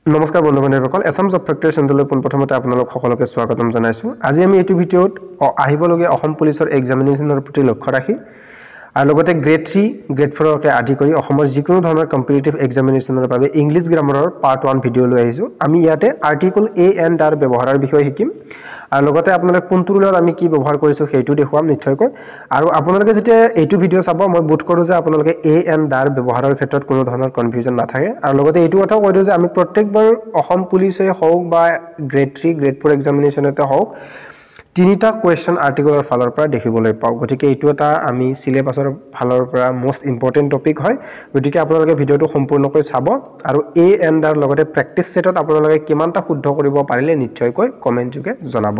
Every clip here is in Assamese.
নমস্কাৰ বন্ধু বান্ধৱীসকল এছাম জব ফেক্টৰী চেণ্টাৰলৈ পোনপ্ৰথমতে আপোনালোক সকলোকে স্বাগতম জনাইছো আজি আমি এইটো ভিডিঅ'ত আহিবলগীয়া অসম পুলিচৰ এক্সামিনেশ্যনৰ প্ৰতি লক্ষ্য ৰাখি আৰু লগতে গ্ৰেড 3 গ্ৰেড 4 কে আদি কৰি অসমৰ যিকোনো ধৰণৰ কম্পিটিটিভ এক্সামিনেশ্যনৰ বাবে ইংলিছ গ্ৰামাৰৰ পাৰ্ট 1 ভিডিঅ' লৈ আহিছো আমি ইয়াতে আৰ্টিকল এ এণ্ড আৰ ব্যৱহাৰৰ বিষয়ে শিকিম আৰু লগতে আপোনালোকে কোনটো ৰুলত আমি কি ব্যৱহাৰ কৰিছো সেইটো দেখুৱাম নিশ্চয়কৈ আৰু আপোনালোকে যেতিয়া এইটো ভিডিঅ' চাব মই বোধ কৰো যে আপোনালোকে এ এণ্ড আৰ ব্যৱহাৰৰ ক্ষেত্ৰত কোনো ধৰণৰ কনফিউজন নাথাকে আৰু লগতে এইটো কথাও কৈ দিও যে আমি প্ৰত্যেকবাৰ অসম পুলিচে হওক বা গ্ৰেড 3 গ্ৰেড 4 এক্সামিনেশ্যনতে হওক তিনিটা কোৱেশ্চন আৰ্টিকলৰ ফালৰ পৰা দেখিবলৈ পাও গতিকে এইটো এটা আমি সিলেবাসৰ ফালৰ পৰা মোস্ট ইম্পৰ্টেন্ট টপিক হয় গতিকে আপোনালোকে ভিডিঅ'টো সম্পূৰ্ণকৈ চাব আৰু এ এণ্ড আৰ লগতে প্ৰেক্টিস সেটত আপোনালোকে কিমানটা শুদ্ধ কৰিব পাৰিলে নিশ্চয়কৈ কমেন্ট যোগে জনাব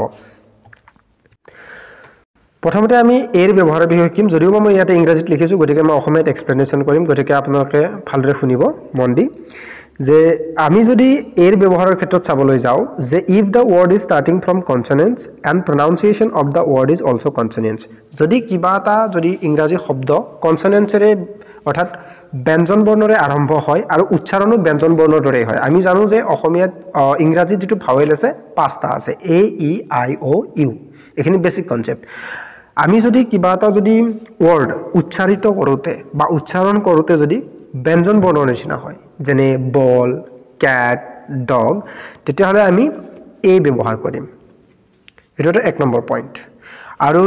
প্ৰথমতে আমি এৰ ব্যৱহাৰৰ বিষয়ে শিকিম যদিও মই ইয়াতে ইংৰাজীত লিখিছো গতিকে মই অসমীয়াত এক্সপ্লেনেশ্যন কৰিম গতিকে আপোনালোকে ভালদৰে শুনিব মন দি যে আমি যদি এৰ ব্যৱহাৰৰ ক্ষেত্ৰত চাবলৈ যাও যে if the word is starting from consonants and pronunciation of the word is also consonants যদি কিবা এটা যদি ইংৰাজী শব্দ কনসনেন্টৰে অৰ্থাৎ ব্যঞ্জন বৰ্ণৰে আৰম্ভ হয় আৰু উচ্চাৰণো ব্যঞ্জন বৰ্ণৰ দৰে হয় আমি জানো যে অসমীয়াত ইংৰাজীত যেটো ভাৱেল আছে পাঁচটা আছে এ ই আই ও ইউ এখিনি বেসিক কনসেপ্ট আমি যদি কিবা এটা যদি ওয়ার্ড উচ্চাৰিত কৰোতে বা উচ্চাৰণ কৰোতে যদি ব্যঞ্জন বৰ্ণৰ নিচিনা হয় যেনে বল ক্যাট ডগ তেতিয়া হলে আমি এ ব্যৱহাৰ কৰিম এটো এক নম্বৰ পইণ্ট আৰু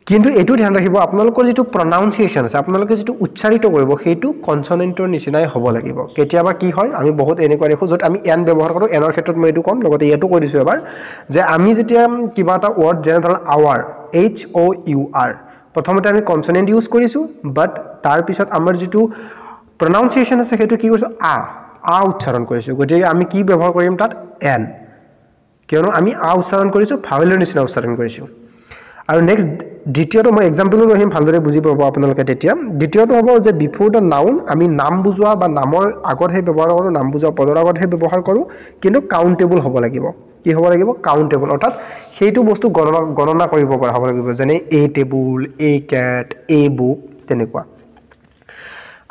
কিন্তু এটো ধ্যান ৰাখিব আপোনালোকৰ যেটো প্ৰনাউন্সিয়েচন আছে আপোনালোকে যেটো উচ্চাৰিত কৰিব হেতু কনসনেন্টৰ নিচিনাই হ'ব লাগিব কেতিয়াবা কি হয় আমি বহুত এনেকুৱা দেখো যত আমি এন ব্যৱহাৰ কৰো এনৰ ক্ষেত্ৰত মই এটো কম লগতে এটো কৈ দিছো এবাৰ যে আমি যেতিয়া কিবা এটা ওয়াৰ্ড যেনে ধৰণ hour H O U R প্ৰথমতে আমি কনসনেন্ট ইউজ কৰিছো বাট তাৰ পিছত আমাৰ যেটো pronunciation আছে হেতু কি কৰিছো আ উচ্চাৰণ কৰিছো গতিকে আমি কি ব্যৱহাৰ কৰিম তাত এন কিয়নো আমি আ উচ্চাৰণ কৰিছো ভাৱেলৰ নিচিনা উচ্চাৰণ কৰিছো আৰু নেক্সট দ্বিতীয়টো মই এক্সাম্পল লৈম ভালদৰে বুজি পাব আপোনালোকে তেতিয়া দ্বিতীয়টো হ'ব যে বিফোৰ দা নাউন আমি নাম বুজোৱা বা নামৰ আগত হে ব্যৱহাৰ কৰো নাম বুজোৱা পদৰ আগত হে ব্যৱহাৰ কৰো কিন্তু কাউন্টেবল হ'ব লাগিব কি হ'ব লাগিব কাউন্টেবল অৰ্থাৎ হেতু বস্তু গণনা কৰিব পৰা হ'ব লাগিব যেনে a table a cat a book তেনেকুৱা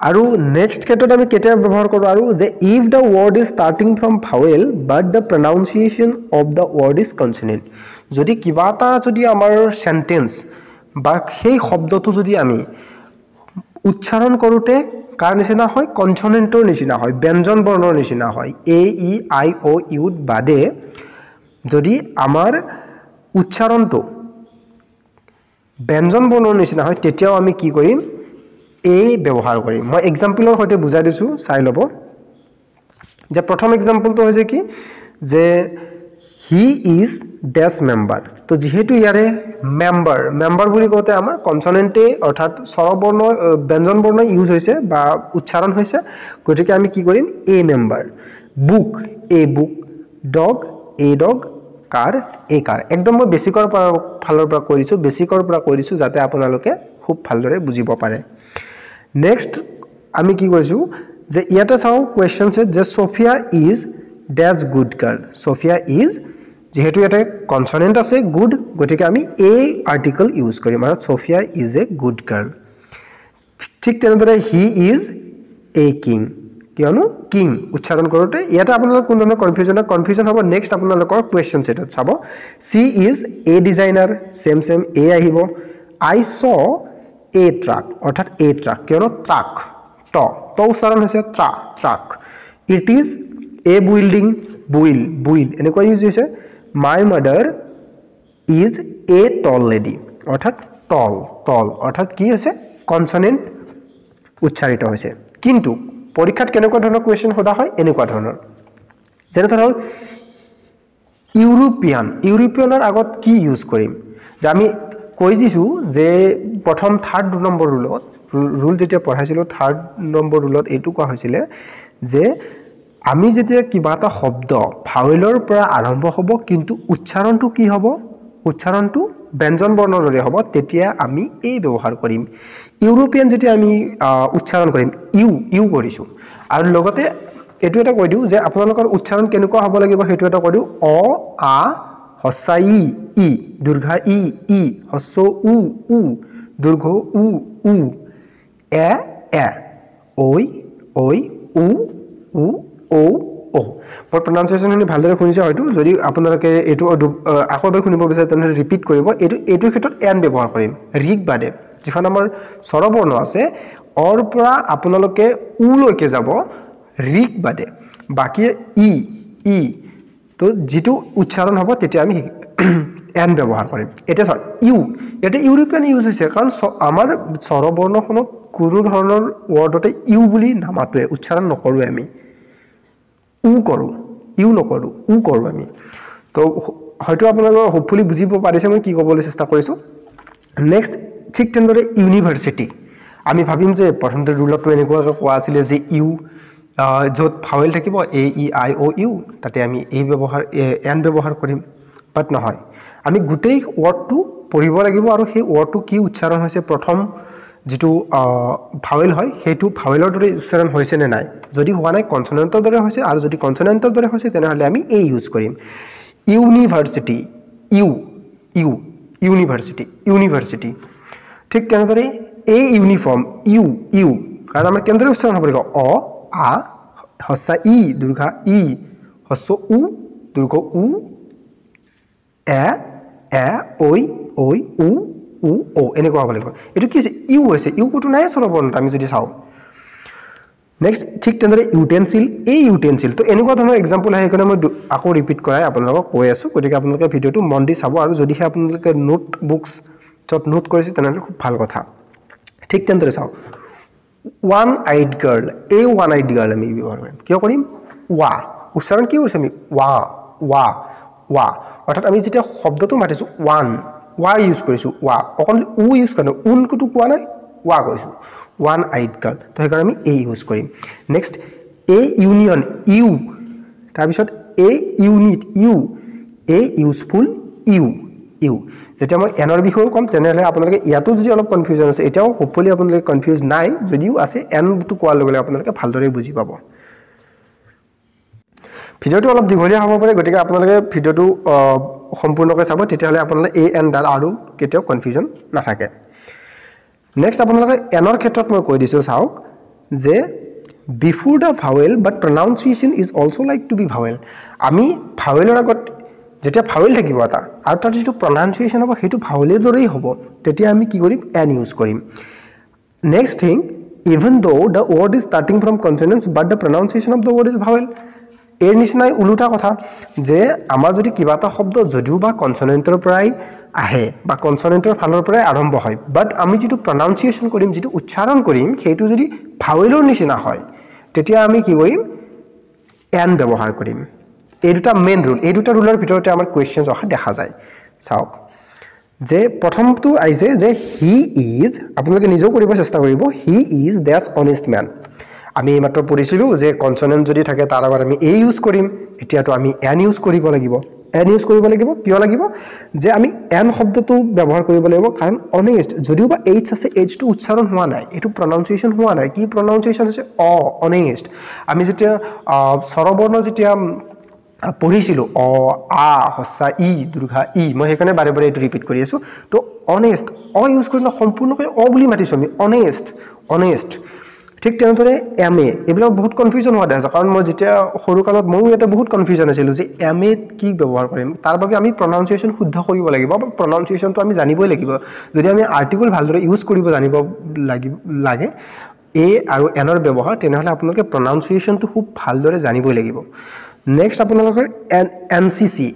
আৰু নেক্সট ক্ষেত্ৰত আমি কেতিয়া ব্যৱহাৰ কৰো আৰু যে if the word is starting from vowel but the pronunciation of the word is consonant যদি কিবা এটা যদি আমাৰ সেন্টেন্স বা সেই শব্দটো যদি আমি উচ্চাৰণ কৰোতে কাৰ নিচিনা হয় কনসনেন্টৰ নিচিনা হয় ব্যঞ্জন বৰ্ণৰ নিচিনা হয় এ ই আই ও ইউ বাদে যদি আমাৰ উচ্চাৰণটো ব্যঞ্জন বৰ্ণৰ নিচিনা হয় তেতিয়াও আমি কি কৰিম এ ব্যৱহাৰ কৰিম মই এক্সাম্পলৰ সৈতে বুজাই দিছো চাই লব যে প্ৰথম এক্সাম্পলটো হৈছে কি যে he is dash member তো যেহেতু ইয়াৰে মেম্বাৰ বুলি কওতে আমাৰ কনসনেন্টে অৰ্থাৎ স্বৰবৰ্ণ ব্যঞ্জন বৰ্ণ ইউজ হৈছে বা উচ্চাৰণ হৈছে গতিকে আমি কি কৰিম a member book a book dog a dog car a car একদম মই বেসিকৰ ফালৰ পৰা কৰিছো বেসিকৰ পৰা কৰিছো যাতে আপোনালোকে খুব ভালদৰে বুজিব পাৰে নেক্সট আমি কি কৈছো যে ইয়াতে চাও কোৱেশ্চন আছে যে Sophia is dash good girl Sophia is যেহেতু ইয়াতে কনসনেন্ট আছে গুড গতিকে আমি এ আৰ্টিকল ইউজ কৰিম আৰু Sophia is a good girl ঠিক তেনেদৰে হি ইজ এ কিং কিয়নো কিং উচ্চাৰণ কৰোতে ইয়াতে আপোনালোকৰ কোন ধৰণৰ কনফিউজন হ'ব নেক্সট আপোনালোকৰ কোৱেশ্চন সেটত চাব সি ইজ এ ডিজাইনাৰ সেম এ আহিব আই স এ ট্ৰাক অৰ্থাৎ এ ট্ৰাক কিয়নো ট্ৰাক ত উচ্চাৰণ হৈছে truck it is a building বুইল এনেকুৱা ইউজ হৈছে my mother is a tall lady অৰ্থাৎ টল অৰ্থাৎ কি হৈছে কনসনেন্ট উচ্চাৰিত হৈছে কিন্তু পৰীক্ষাত কেনেকুৱা ধৰণৰ কোৱেশ্চন সোধা হয় এনেকুৱা ধৰণৰ যেনে ধৰক ইউৰোপিয়ানৰ আগত কি ইউজ কৰিম যে আমি কৈ দিছো যে প্ৰথম থাৰ্ড নম্বৰ ৰুল যেতিয়া পঢ়াইছিলো থাৰ্ড নম্বৰ ৰুলত এইটো কোৱা হৈছিল যে আমি যেতিয়া কিবা এটা শব্দ ভাৱেলৰ পৰা আৰম্ভ হ'ব কিন্তু উচ্চাৰণটো কি হ'ব উচ্চাৰণটো ব্যঞ্জন বৰ্ণৰ দৰে হ'ব তেতিয়া আমি এ ব্যৱহাৰ কৰিম ইউৰোপিয়ান যেতিয়া আমি উচ্চাৰণ কৰিম ইউ কৰিছো আৰু লগতে এটো এটা কৈ দিও যে আপোনালোকৰ উচ্চাৰণ কেনেকুৱা হ'ব লাগিব হেতু এটা কৈ দিও অ আ হস্যা ই দীৰ্ঘ ই হস্য উ দীৰ্ঘ উ এ ঐ উ ও মোৰ প্ৰনাউন্সিয়েচনখিনি ভালদৰে শুনিছে হয়তো যদি আপোনালোকে এইটো আকৌ এবাৰ শুনিব বিচাৰে তেনেহ'লে ৰিপিট কৰিব এইটোৰ ক্ষেত্ৰত এন ব্যৱহাৰ কৰিম ৰিক বাদে যিখন আমাৰ স্বৰবৰ্ণ আছে অৰ পৰা আপোনালোকে উ লৈকে যাব ৰিক বাদে বাকি ই তো যেটো উচ্চাৰণ হ'ব তেতিয়া আমি এন ব্যৱহাৰ কৰিম এটা চাওক ইউ এটা ইউৰোপিয়ান ইউজ হৈছে কাৰণ আমাৰ স্বৰবৰ্ণখনক কোনো ধৰণৰ ওয়াৰ্ডতে ইউ বুলি নামাটোৱে উচ্চাৰণ নকৰোৱে আমি উ কৰো ইউ নকৰো উ কৰো আমি তো হয়তো আপোনালোকে হোপফুলি বুজিব পাৰিছে মই কি ক'বলৈ চেষ্টা কৰিছো নেক্সট ঠিক তেনেদৰে ইউনিভাৰ্সিটি আমি ভাবিম যে প্ৰথমতে ৰুলটো এনেকুৱাকৈ কোৱা আছিল যে ইউ য'ত ভাৱেল থাকিব এ ই আই ও ইউ তাতে আমি এই ব্যৱহাৰ এন ব্যৱহাৰ কৰিম বাট নহয় আমি গোটেই ওয়াৰ্ডটো পঢ়িব লাগিব আৰু সেই ওয়াৰ্ডটো কি উচ্চাৰণ হৈছে প্ৰথম যেটো ভাৱেল হয় সেইটো ভাৱেলৰ দৰে উচ্চাৰণ হৈছে নে নাই যদি হোৱা নাই কনসোনেন্টৰ দৰে হৈছে আৰু যদি কনসোনেন্টৰ দৰে হৈছে তেনেহলে আমি এ ইউজ কৰিম ইউনিভাৰ্সিটি ইউনিভাৰ্সিটি ঠিক তেনেদৰে এ ইউনিফৰ্ম ইউ কাৰণ আমাৰ কেন্দ্ৰীয় উচ্চাৰণ হ'ব লাগিব অ আ হস্যা ই দীৰ্ঘ ই হস্য উ দীৰ্ঘ উ এ ঐ উ ও এনেকুৱা হ'ব লাগিব এটো কি আছে ইউ হৈছে ইউ কোটো নাই স্বৰবৰ্ণত আমি যদি চাও নেক্সট ঠিক তেনেদৰে ইউটেনসিল এই ইউটেনসিল তো এনেকুৱা ধৰণৰ এক্সাম্পল আহে কাৰণে মই আকৌ ৰিপিট কৰাই আপোনালোকক কৈ আছো গতিকে আপোনালোকে ভিডিওটো মন দি চাব আৰু যদিহে আপোনালোকে নোট বুকস যত নোট কৰিছে তেনেহলে খুব ভাল কথা ঠিক তেনেদৰে চাও ওৱান আইড গাৰ্ল এই ওৱান আইড গাৰ্ল আমি ব্যৱহাৰ কৰিম কিয় কৰিম ৱা উচ্চাৰণ কি কৰিছে আমি ৱা অৰ্থাৎ আমি যেতিয়া শব্দটো মাতিছো ৱা ইউজ কৰিছো ৱা অকল উ ইউজ কৰা উন কুটো কোৱা নাই ৱা কৈছো ওৱান আইড গাৰ্ল তো হেকাৰ আমি এ ইউজ কৰিম নেক্সট এ ইউনিয়ন ইউ তাৰ পিছত এ ইউনিট এ ইউজফুল ইউ যেতিয়া মই এনৰ বিষয়ে কম তেনেহলে আপোনালোকে ইয়াতো যদি অলপ কনফিউজন আছে এটাও হোপফুলি আপোনালোকে কনফিউজ নাই যদিও আছে এন টু কোৱাৰ লগে লগে আপোনালোকে ভালদৰে বুজি পাব ভিডিওটো অলপ দীঘলীয়া হ'ব পাৰে গতিকে আপোনালোকে ভিডিওটো সম্পূৰ্ণকৈ চাব তেতিয়াহলে আপোনালোকে এ এন ডাল আৰু কেতিয়াও কনফিউজন নাথাকে নেক্সট আপোনালোকে এনৰ ক্ষেত্ৰত মই কৈ দিছো চাওক যে before the vowel but pronunciation is also like to be vowel আমি ভাৱেলৰ আগত যেতিয়া ভাৱেল থাকিব এটা আৰু তাৰ যেটো প্ৰনাউন্সিয়েচন হ'ব হেতু ভাৱেলৰ দৰেই হ'ব তেতিয়া আমি কি কৰিম এন ইউজ কৰিম next thing even though the word is starting from consonants but the pronunciation of the word is vowel এর নিচিনাই উলুটা কথা যে আমাৰ যদি কিবা এটা শব্দ যদিও বা কনসোনেন্টৰ পৰাই আহে বা কনসোনেন্টৰ ফালৰ পৰাই আৰম্ভ হয় বাট আমি যেটো প্ৰনাউন্সিয়েচন কৰিম যেটো উচ্চাৰণ কৰিম হেতু যদি ভাৱেলৰ নিচিনা হয় তেতিয়া আমি কি কৰিম এন ব্যৱহাৰ কৰিম এই দুটা মেইন ৰুল এই দুটা ৰুলৰ ভিতৰতে আমাৰ কোৱেশ্চনস অহা দেখা যায় চাওক যে প্ৰথমটো আইছে যে হি ইজ আপোনালোকে নিজেও কৰিব চেষ্টা কৰিব he is that's honest man আমি মাত্ৰ পঢ়িছিলো যে কনসোনেন্ট যদি থাকে তাৰ আগত আমি এ ইউজ কৰিম এতিয়াটো আমি এন ইউজ কৰিব লাগিব কিয় লাগিব যে আমি এন শব্দটো ব্যৱহাৰ কৰিব লাগিব কাৰণ অনেষ্ট যদিও বা এইচ আছে এইচ টো উচ্চাৰণ হোৱা নাই এটো প্ৰনাউন্সিয়েচন হোৱা নাই কি প্ৰনাউন্সিয়েচন আছে অনেষ্ট আমি যেতিয়া স্বৰবৰ্ণ যেতিয়া পঢ়িছিলো অ আ হস্যা ই দীৰ্ঘ ই মই হেকাৰণে বাৰে বাৰে এটো ৰিপিট কৰি আছো তো অনেষ্ট ইউজ কৰিলে সম্পূৰ্ণকৈ বুলি মাতিছো আমি অনেষ্ট ঠিক তেনেদৰে এম এ এইবিলাক বহুত কনফিউজন হোৱা দেখা কাৰণ মই যেতিয়া সৰু কালত মই এটা বহুত কনফিউজন আছিল যে এম এ কি ব্যৱহাৰ কৰিম তাৰ বাবে আমি প্ৰনাউন্সিয়েচন শুদ্ধ কৰিব লাগিব বা প্ৰনাউন্সিয়েচনটো আমি জানিবই লাগিব যদি আমি আৰ্টিকল ভালদৰে ইউজ কৰিব জানিব লাগে এ আৰু এনৰ ব্যৱহাৰ তেনেহলে আপোনালোকে প্ৰনাউন্সিয়েচনটো খুব ভালদৰে জানিবই লাগিব নেক্সট আপোনালোকৰ এনচিসি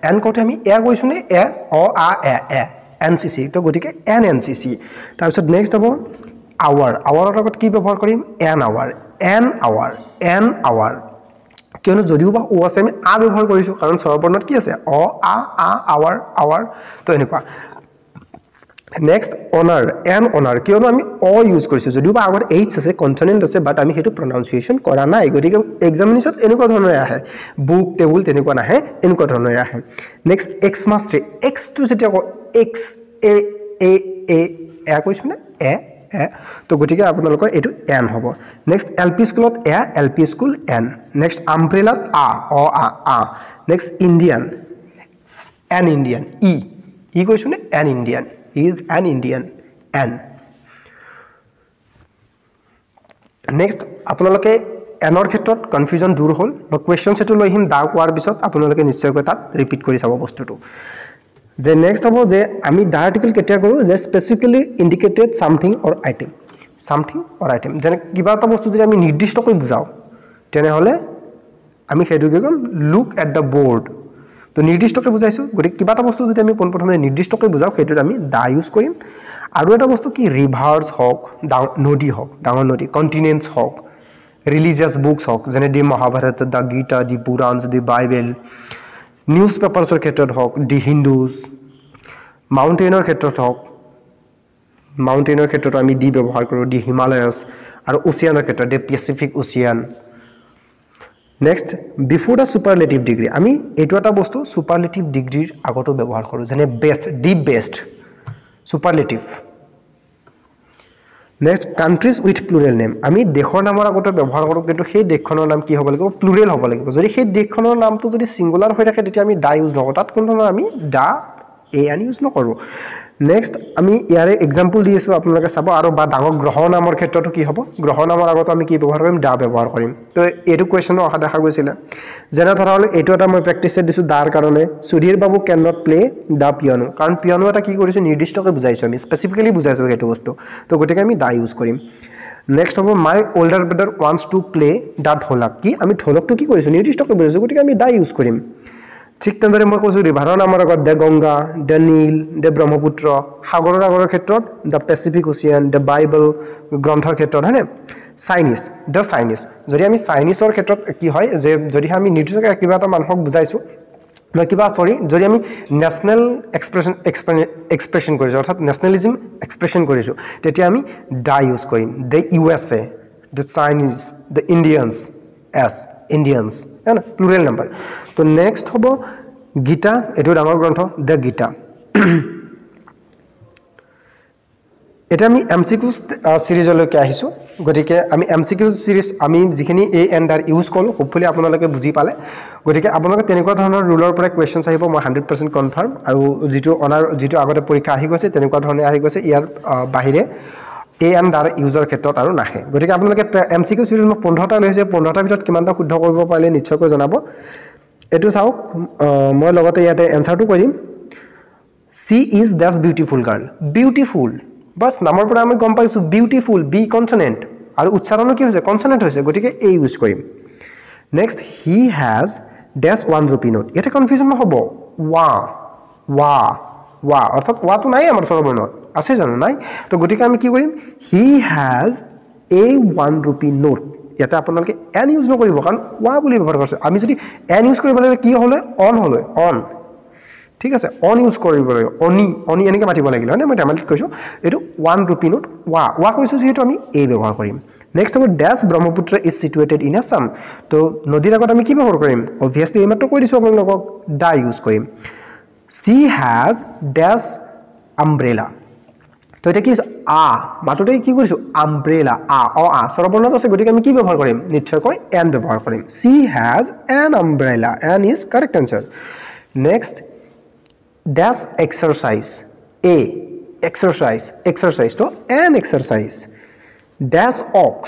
এন কোতে আমি এ কৈছো নে এ অ আ এ এনচিসি তো গতিকে এনচিসি তাৰ পিছত নেক্সট হ'ব আৱাৰৰ লগত কি ব্যৱহাৰ কৰিম এন আৱাৰ কিয়নো যদিও বা ও আছে আমি আ ব্যৱহাৰ কৰিছো কাৰণ স্বৰবৰ্ণত কি আছে অ আ আৱাৰ তো এনেকুৱা নেক্সট অনাৰ কিয়নো আমি ইউজ কৰিছো যদিও বা আগত এইচ আছে কনসোনেন্ট আছে বাট আমি হেতু প্ৰনাউন্সিয়েচন কৰা নাই গতিকে এক্সামিনেশনত এনেকুৱা ধৰণে আহে বুক টেবুল তেনেকুৱা নাহে এনেকুৱা ধৰণে আহে নেক্সট এক্সমাস ট্ৰি এক্স টু যেতিয়া এক্স এ কৈছো নে এ তো গতিকে আপোনালোকৰ এটো এন হ'ব নেক্সট এলপি স্কুলত এলপি স্কুল এন নেক্সট আমব্ৰেলাত আ নেক্সট ইণ্ডিয়ান ই কৈছো নে an Indian is an Indian N next আপোনালোকে এনৰ ক্ষেত্ৰত কনফিউজন দূৰ হ'ল মই কুৱেশ্যন সেটো লৈ আহিম দা কোৱাৰ পিছত আপোনালোকে নিশ্চয়কৈ তাত ৰিপিট কৰি চাব বস্তুটো যে নেক্সট হ'ব যে আমি দা আৰ্টিকেল কেতিয়া কৰোঁ যে স্পেচিফিকেলি ইণ্ডিকেটেড সামথিং অৰ আইটেম যেনে কিবা এটা বস্তু যদি আমি নিৰ্দিষ্টকৈ বুজাও তেনেহ'লে আমি সেইটো কি ক'ম লুক এট দ্য বৰ্ড তো নিৰ্দিষ্টকৈ বুজাইছোঁ গতিকে কিবা এটা বস্তু যদি আমি পোনপ্ৰথমে নিৰ্দিষ্টকৈ বুজাও সেইটোত আমি দা ইউজ কৰিম আৰু এটা বস্তু কি ৰিভাৰ্ছ হওক নদী হওক ডাঙৰ নদী কণ্টিনেণ্টছ হওক ৰিলিজিয়াছ বুকছ হওক যেনে দি মহাভাৰত দা গীতা দি পুৰাণছ দি বাইবেল নিউজ পেপাৰ্ছৰ ক্ষেত্ৰত হওক দি হিন্দুজ মাউণ্টেইনৰ ক্ষেত্ৰত হওক মাউণ্টেইনৰ ক্ষেত্ৰত আমি দি ব্যৱহাৰ কৰোঁ দি হিমালয়াছ আৰু ওচিয়ানৰ ক্ষেত্ৰত the Pacific ocean next before the superlative degree আমি এইটো এটা বস্তু সুপাৰলেটিভ ডিগ্ৰীৰ আগতো ব্যৱহাৰ কৰোঁ যেনে best the best superlative next countries with plural name আমি দেশৰ নামৰ আগতে ব্যৱহাৰ কৰোঁ কিন্তু সেই দেশখনৰ নাম কি হ'ব লাগিব প্লুৰেল হ'ব লাগিব যদি সেই দেশখনৰ নামটো যদি সিঙ্গুলাৰ হৈ থাকে তেতিয়া আমি দা ইউজ নকৰোঁ তাত কোনো ধৰণৰ আমি দা এন ইউজ নকৰোঁ নেক্সট আমি ইয়াৰে এক্সাম্পল দি আছোঁ আপোনালোকে চাব আৰু বা ডাঙৰ গ্ৰহ নামৰ ক্ষেত্ৰতো কি হ'ব গ্ৰহ নামৰ আগতো আমি কি ব্যৱহাৰ কৰিম দা ব্যৱহাৰ কৰিম তো এইটো কুৱেশ্যনো অহা দেখা গৈছিলে যেনে ধৰা হ'ল এইটো এটা মই প্ৰেক্টিছ ছেট দিছোঁ দাৰ কাৰণে সুধীৰ বাবু কেন নট প্লে দা পিয়ানো কাৰণ পিয়ানো এটা কি কৰিছোঁ নিৰ্দিষ্টকৈ বুজাইছোঁ আমি স্পেচিফিকেলি বুজাইছোঁ সেইটো বস্তু তো গতিকে আমি দা ইউজ কৰিম নেক্সট হ'ব my older brother wants to play the dholak কি আমি ঢোলকটো কি কৰিছোঁ নিৰ্দিষ্টকৈ বুজাইছোঁ গতিকে আমি দা ইউজ কৰিম ঠিক তেনেদৰে মই কৈছোঁ ৰিভাৰৰ নামৰ আগত the Ganga the Nile the Brahmaputra সাগৰৰ আগৰৰ ক্ষেত্ৰত the Pacific Ocean the Bible গ্ৰন্থৰ ক্ষেত্ৰত হয়নে চাইনিজ দ্য চাইনিজ যদি আমি চাইনিজৰ ক্ষেত্ৰত কি হয় যে যদি আমি নিৰ্দিষ্টকৈ কিবা এটা মানুহক বুজাইছোঁ কিবা যদি আমি নেশ্যনেল এক্সপ্ৰেছন কৰিছোঁ অৰ্থাৎ নেশ্যনেলিজিম এক্সপ্ৰেছন কৰিছোঁ তেতিয়া আমি দা ইউজ কৰিম the USA the Chinese the Indians है ना प्लुरल नंबर तो नेक्स्ट হ'ব গীতা এটো ডাঙৰ গ্ৰন্থ দ্য গীতা এটা আমি এমসিকিউ সিৰিজলৈকে আহিছো গতিকে আমি এমসিকিউ সিৰিজ আমি যিখিনি এ এণ্ড আৰ ইউজ কৰো হোপফুলি আপোনালোকে বুজি পালে গতিকে আপোনালোকে তেনেকুৱা ধৰণৰ ৰুলৰ পৰা কোৱেশ্চনছ আহিব মই 100% কনফাৰ্ম আৰু যিটো আগতে পৰীক্ষা আহি গৈছে তেনেকুৱা ধৰণে আহি গৈছে ইয়াৰ বাহিৰে এ এণ্ড আৰ ইউজৰ ক্ষেত্ৰত আৰু নাহে গতিকে আপোনালোকে এমসিকিউ সিৰিজ মই 15টা লৈছে 15টা ভিতৰত কিমানটা শুদ্ধ কৰিব পাৰিলে নিশ্চয়কৈ জনাব এটো চাওক মই লগতে ইয়াতে এনসাৰটো কৈ দিম she is that beautiful girl beautiful bus নামৰ পৰা আমি গম পাইছো বিউটিফুল বি কনসোনেন্ট আৰু উচ্চাৰণো কি হৈছে কনসোনেন্ট হৈছে গতিকে এই ইউজ কৰিম next he has dash 1 rupee note এটা কনফিউজন নহব ৱা অৰ্থাৎ ৱা তো নাই আমাৰ স্বৰবৰ্ণত আছে জানো নাই তো গতিকে আমি কি কৰিম he has a 1 rupee note ইয়াতে আপোনালোকে এন ইউজ নকৰিব কাৰণ ৱা বুলি ব্যৱহাৰ কৰিছে আমি যদি এন ইউজ কৰিব লাগে কি হলে অন ঠিক আছে অন ইউজ কৰিব লাগে অনি এনেকৈ মাতিব লাগিল হয় না মই ধেমালিত কৈছোঁ এইটো 1 rupee নোট ৱা কৈছোঁ যিহেতু আমি এই ব্যৱহাৰ কৰিম নেক্সট হ'ব dash Brahmaputra is situated in Assam তো নদীৰ আগত আমি কি ব্যৱহাৰ কৰিম অবভিয়াছলি এইমাত্ৰ কৈ দিছোঁ আপোনালোকক দা ইউজ কৰিম she has dash umbrella তো এটা কি মাত্ৰতে কি কৰিছোঁ umbrella স্বৰবৰ্ণত আছে গতিকে আমি কি ব্যৱহাৰ কৰিম নিশ্চয়কৈ এন ব্যৱহাৰ কৰিম she has an umbrella n is correct answer next dash exercise exercise to an exercise dash ox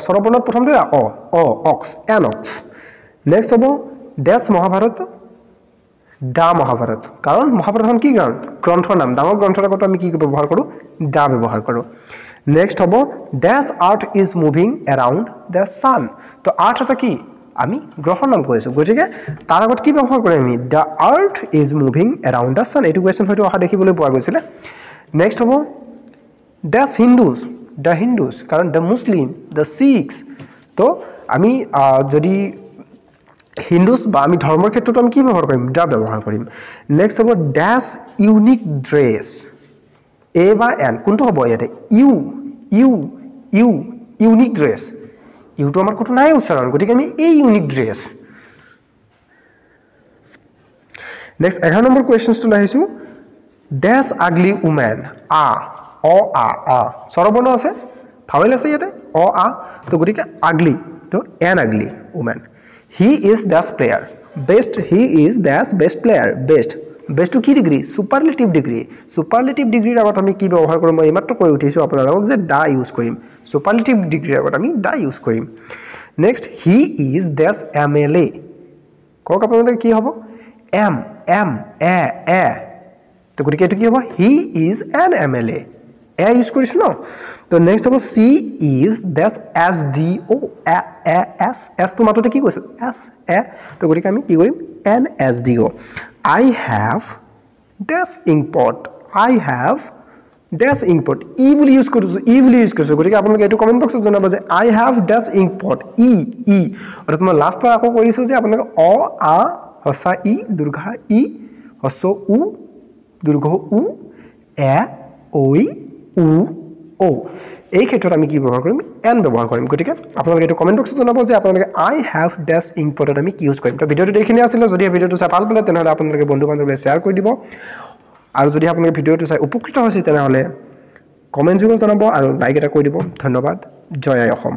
স্বৰবৰ্ণত প্ৰথমটো ox an ox next হ'ব dash মহাভাৰত দা মহাভাৰত কাৰণ মহাভাৰতখন কি গ্ৰন্থৰ নাম ডাঙৰ গ্ৰন্থৰ আগত আমি কি ব্যৱহাৰ কৰোঁ দা ব্যৱহাৰ কৰোঁ নেক্সট হ'ব dash earth is moving around the sun তো আৰ্থ এটা কি আমি গ্ৰহৰ নাম কৈছোঁ গতিকে তাৰ আগত কি ব্যৱহাৰ কৰিম আমি the earth is moving around the sun এইটো কুৱেশ্যন হয়তো অহা দেখিবলৈ পোৱা গৈছিলে নেক্সট হ'ব ড্যাশ হিন্দুজ কাৰণ দ্য মুছলিম দ্য শিখছ তো আমি যদি হিন্দুজ বা আমি ধৰ্মৰ ক্ষেত্ৰত আমি কি ব্যৱহাৰ কৰিম দা ব্যৱহাৰ কৰিম নেক্সট হ'ব ড্যাশ ইউনিক ড্ৰেছ এ বা এন কোনটো হ'ব ইয়াতে ইউনিক ড্ৰেছ ইউটো আমাৰ ক'তো নাই উচ্চাৰণ গতিকে আমি এই ইউনিক ড্ৰেছ নেক্সট 11 নম্বৰ কুৱেশ্যনটো আহিছোঁ ড্যাশ আগলি উমেন স্বৰবৰ্ণ আছে ফাৱেল আছে ইয়াতে তো গতিকে আগলি তো এন আগলি women he is dash player best he is dash best player best বেছটো কি ডিগ্ৰী সুপাৰলেটিভ ডিগ্ৰী সুপাৰলেটিভ ডিগ্ৰীৰ আগত আমি কি ব্যৱহাৰ কৰিম মই এইমাত্ৰ কৈ উঠিছো আপোনালোকক যে দা ইউজ কৰিম সুপাৰলেটিভ ডিগ্ৰীৰ আগত আমি দা ইউজ কৰিম next he is dash MLA কক আপোনালোকে কি হ'ব এম এম এ তো গতিকে এটো কি হ'ব he is an MLA a use কৰিছো ন তো নেক্সট হ'ব she is dash S D O S তো মাততে কি কৈছো এছ এ তো গতিকে আমি কি কৰিম N S D O I have dash import I have dash import e বুলি ইউজ কৰিছো গতিকে আপোনালোকে এটো কমেন্ট বক্সত জনাব যে I have dash import e আৰু মই লাষ্ট বাৰ আকৌ কৰিছো যে আপোনালোকে অ আ হসা ই দুৰ্ঘা ই হস উ দুৰ্ঘ উ এ ঐ উ ও এই ক্ষেত্ৰত আমি কি ব্যৱহাৰ কৰিম এন ব্যৱহাৰ কৰিম গতিকে আপোনালোকে এটো কমেন্ট বক্সত জনাব যে আপোনালোকে I have dash import আমি কি ইউজ কৰিম তো ভিডিওটো দেখিনে আছিল যদি ভিডিওটো চাই ভাল পালে তেনহলে আপোনালোকে বন্ধু বান্ধৱীলৈ শেয়াৰ কৰি দিব আৰু যদি আপোনালোকে ভিডিওটো চাই উপকৃত হৈছে তেনহলে কমেন্ট যোগে জনাব আৰু লাইক এটা কৰি দিব ধন্যবাদ জয় আই অসম